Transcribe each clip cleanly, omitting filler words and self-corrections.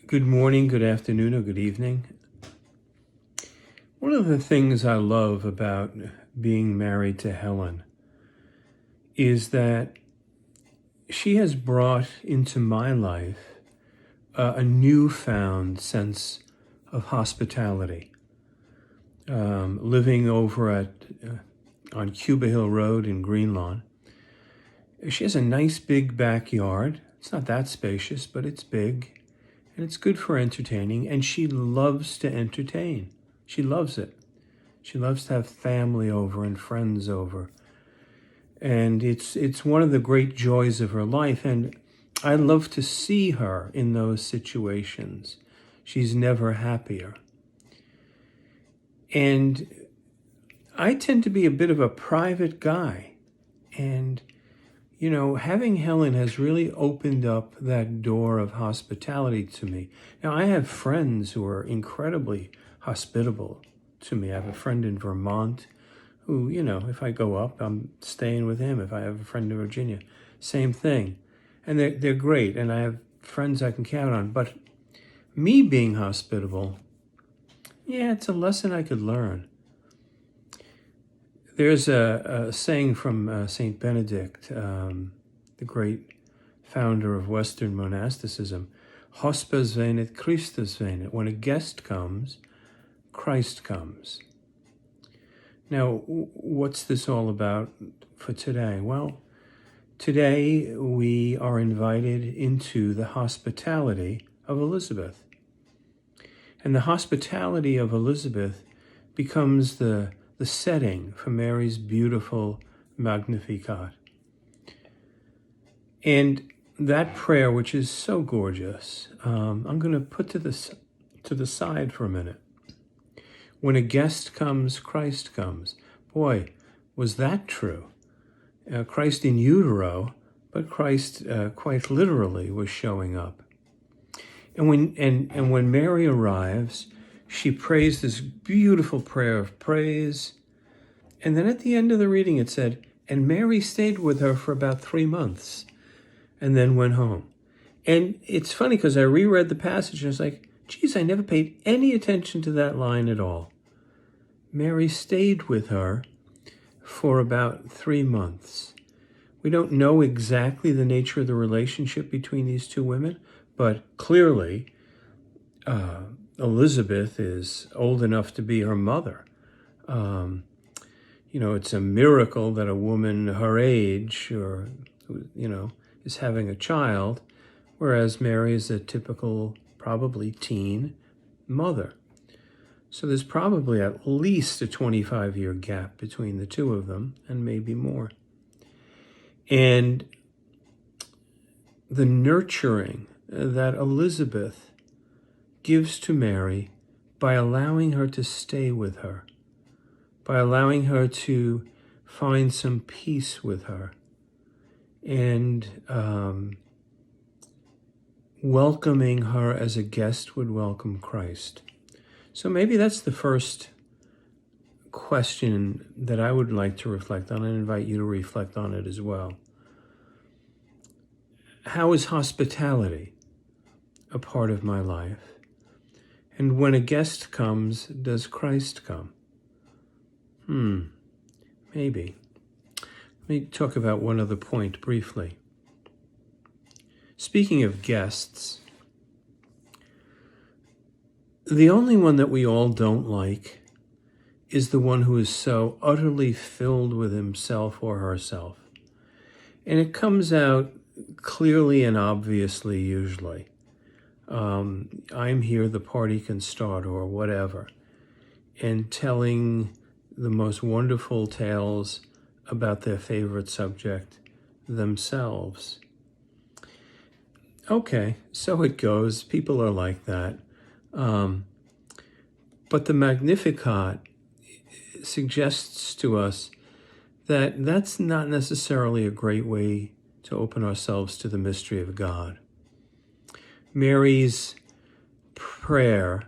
Good morning, good afternoon, or good evening. One of the things I love about being married to Helen is that she has brought into my life a newfound sense of hospitality. Living over on Cuba Hill Road in Greenlawn, she has a nice big backyard. It's not that spacious, but it's big, and it's good for entertaining, and she loves to entertain. She loves it. She loves to have family over and friends over. And it's one of the great joys of her life, and I love to see her in those situations. She's never happier. And I tend to be a bit of a private guy, and having Helen has really opened up that door of hospitality to me. Now, I have friends who are incredibly hospitable to me. I have a friend in Vermont who, if I go up, I'm staying with him. If I have a friend in Virginia, same thing. And they're great, and I have friends I can count on. But me being hospitable, it's a lesson I could learn. There's a saying from St. Benedict, the great founder of Western monasticism, Hospes venit, Christus venit. When a guest comes, Christ comes. Now, what's this all about for today? Well, today we are invited into the hospitality of Elizabeth. And the hospitality of Elizabeth becomes the setting for Mary's beautiful Magnificat. And that prayer, which is so gorgeous, I'm going to put to the side for a minute. When a guest comes, Christ comes. Boy, was that true. Christ in utero, but Christ quite literally was showing up. And when Mary arrives, she prays this beautiful prayer of praise. And then at the end of the reading it said, and Mary stayed with her for about 3 months and then went home. And it's funny because I reread the passage and I was like, geez, I never paid any attention to that line at all. Mary stayed with her for about 3 months. We don't know exactly the nature of the relationship between these two women, but clearly Elizabeth is old enough to be her mother. It's a miracle that a woman her age is having a child, whereas Mary is a typical, probably teen mother. So there's probably at least a 25-year gap between the two of them, and maybe more. And the nurturing that Elizabeth gives to Mary by allowing her to stay with her, by allowing her to find some peace with her, and welcoming her as a guest would welcome Christ. So maybe that's the first question that I would like to reflect on, and invite you to reflect on it as well. How is hospitality a part of my life? And when a guest comes, does Christ come? Maybe. Let me talk about one other point briefly. Speaking of guests, the only one that we all don't like is the one who is so utterly filled with himself or herself. And it comes out clearly and obviously usually. I'm here, the party can start, or whatever. And telling the most wonderful tales about their favorite subject themselves. Okay, so it goes. People are like that. But the Magnificat suggests to us that that's not necessarily a great way to open ourselves to the mystery of God. Mary's prayer,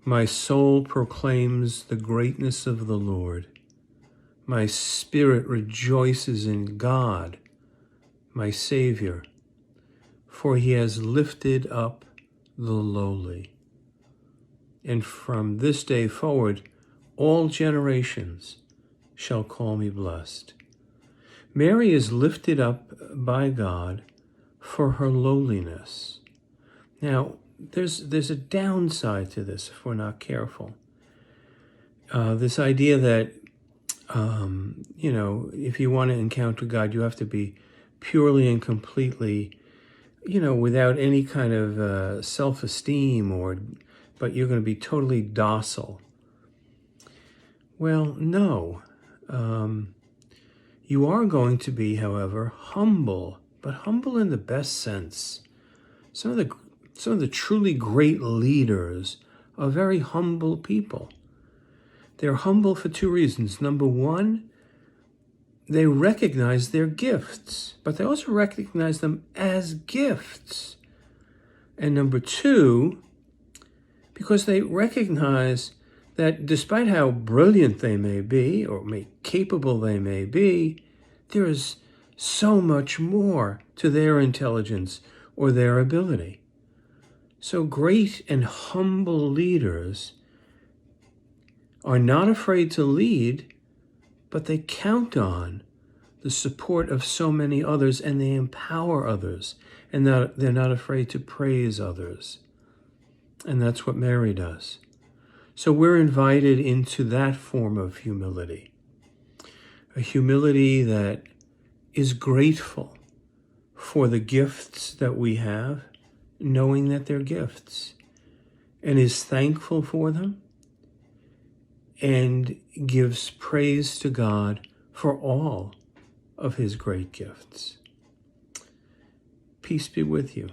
my soul proclaims the greatness of the Lord. My spirit rejoices in God, my Savior, for he has lifted up the lowly. And from this day forward, all generations shall call me blessed. Mary is lifted up by God for her lowliness. Now, there's a downside to this if we're not careful. This idea that, if you want to encounter God, you have to be purely and completely, without any kind of self-esteem, but you're going to be totally docile. Well, no. You are going to be, however, humble, but humble in the best sense. Some of the truly great leaders are very humble people. They're humble for two reasons. Number one, they recognize their gifts, but they also recognize them as gifts. And number two, because they recognize that despite how brilliant they may be or capable they may be, there is so much more to their intelligence or their ability. So great and humble leaders are not afraid to lead, but they count on the support of so many others, and they empower others, and they're not afraid to praise others. And that's what Mary does. So we're invited into that form of humility, a humility that is grateful for the gifts that we have, knowing that they're gifts, and is thankful for them, and gives praise to God for all of his great gifts. Peace be with you.